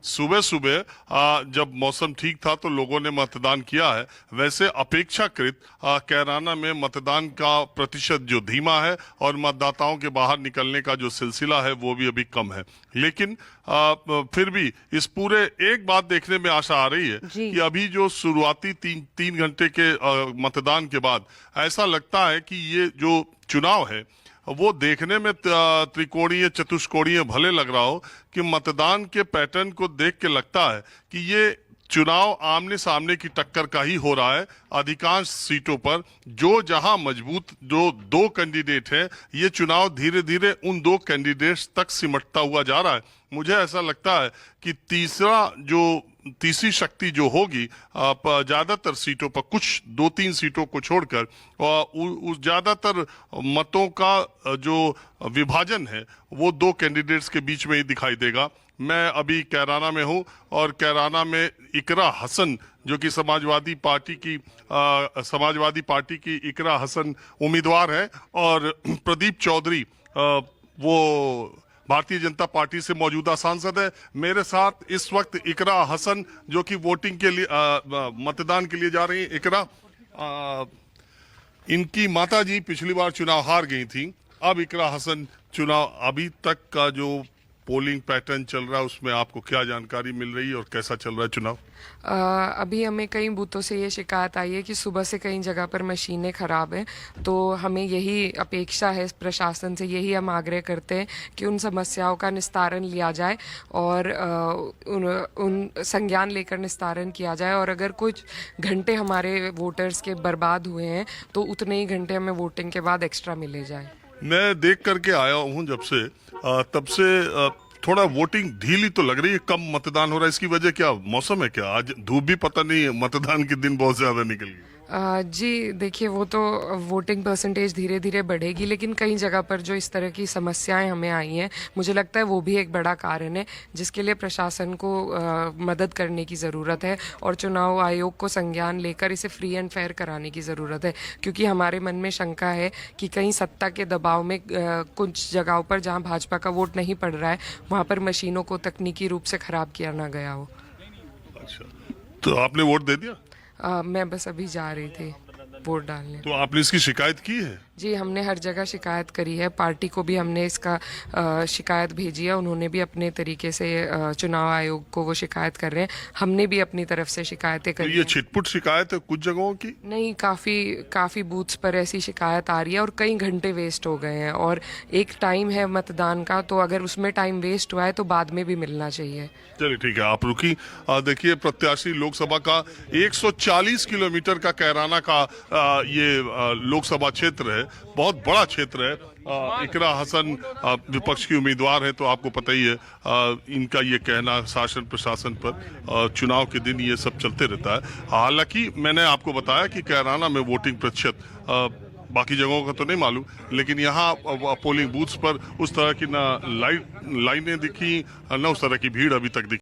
सुबह सुबह जब मौसम ठीक था तो लोगों ने मतदान किया है। वैसे अपेक्षाकृत कैराना में मतदान का प्रतिशत जो धीमा है और मतदाताओं के बाहर निकलने का जो सिलसिला है वो भी अभी कम है। लेकिन फिर भी इस पूरे एक बात देखने में आशा आ रही है कि अभी जो शुरुआती तीन घंटे के मतदान के बाद ऐसा लगता है कि ये जो चुनाव है वो देखने में त्रिकोणीय चतुष्कोणीय भले लग रहा हो कि मतदान के पैटर्न को देख के लगता है कि ये चुनाव आमने सामने की टक्कर का ही हो रहा है। अधिकांश सीटों पर जो जहां मजबूत जो दो कैंडिडेट हैं, ये चुनाव धीरे धीरे उन दो कैंडिडेट्स तक सिमटता हुआ जा रहा है। मुझे ऐसा लगता है कि तीसरी शक्ति जो होगी ज्यादातर सीटों पर, कुछ 2-3 सीटों को छोड़कर, उस ज्यादातर मतों का जो विभाजन है वो दो कैंडिडेट्स के बीच में ही दिखाई देगा। मैं अभी कैराना में हूं और कैराना में इकरा हसन जो कि समाजवादी पार्टी की इकरा हसन उम्मीदवार है और प्रदीप चौधरी वो भारतीय जनता पार्टी से मौजूदा सांसद है। मेरे साथ इस वक्त इकरा हसन जो कि वोटिंग के लिए मतदान के लिए जा रही है। इकरा, इनकी माता जी पिछली बार चुनाव हार गई थी। अब इकरा हसन चुनाव, अभी तक का जो पोलिंग पैटर्न चल रहा है उसमें आपको क्या जानकारी मिल रही है और कैसा चल रहा है चुनाव? अभी हमें कई बूथों से ये शिकायत आई है कि सुबह से कई जगह पर मशीनें ख़राब हैं, तो हमें यही अपेक्षा है प्रशासन से, यही हम आग्रह करते हैं कि उन समस्याओं का निस्तारण लिया जाए और उन संज्ञान लेकर निस्तारण किया जाए। और अगर कुछ घंटे हमारे वोटर्स के बर्बाद हुए हैं तो उतने ही घंटे हमें वोटिंग के बाद एक्स्ट्रा मिले जाए। मैं देख करके आया हूँ जब से, तब से थोड़ा वोटिंग ढीली तो लग रही है, कम मतदान हो रहा है। इसकी वजह क्या मौसम है क्या? आज धूप भी पता नहीं है, मतदान के दिन बहुत ज्यादा निकल गई। जी देखिए, वो तो वोटिंग परसेंटेज धीरे धीरे बढ़ेगी, लेकिन कई जगह पर जो इस तरह की समस्याएं हमें आई हैं, मुझे लगता है वो भी एक बड़ा कारण है जिसके लिए प्रशासन को मदद करने की ज़रूरत है और चुनाव आयोग को संज्ञान लेकर इसे फ्री एंड फेयर कराने की ज़रूरत है। क्योंकि हमारे मन में शंका है कि कहीं सत्ता के दबाव में कुछ जगहों पर जहाँ भाजपा का वोट नहीं पड़ रहा है वहाँ पर मशीनों को तकनीकी रूप से ख़राब किया ना गया हो। अच्छा, तो आपने वोट दे दिया? मैं बस अभी जा रही थी वोट डालने। तो आपने इसकी शिकायत की है? जी, हमने हर जगह शिकायत करी है, पार्टी को भी हमने इसका शिकायत भेजी है, उन्होंने भी अपने तरीके से चुनाव आयोग को वो शिकायत कर रहे हैं, हमने भी अपनी तरफ से शिकायतें करी। तो ये छिटपुट शिकायत है कुछ जगहों की? नहीं, काफ़ी बूथ्स पर ऐसी शिकायत आ रही है और कई घंटे वेस्ट हो गए हैं और एक टाइम है मतदान का, तो अगर उसमें टाइम वेस्ट हुआ है तो बाद में भी मिलना चाहिए। चलिए ठीक है, आप रुकी। देखिए, प्रत्याशी लोकसभा का 140 किलोमीटर का कैराना का ये लोकसभा क्षेत्र है, बहुत बड़ा क्षेत्र है। इकरा हसन विपक्ष की उम्मीदवार है, तो आपको पता ही है इनका ये कहना शासन प्रशासन पर चुनाव के दिन ये सब चलते रहता है। हालांकि मैंने आपको बताया कि कैराना में वोटिंग प्रतिशत बाकी जगहों का तो नहीं मालूम, लेकिन यहाँ पोलिंग बूथ्स पर उस तरह की ना लाइनें दिखी, न उस तरह की भीड़ अभी तक दिखी।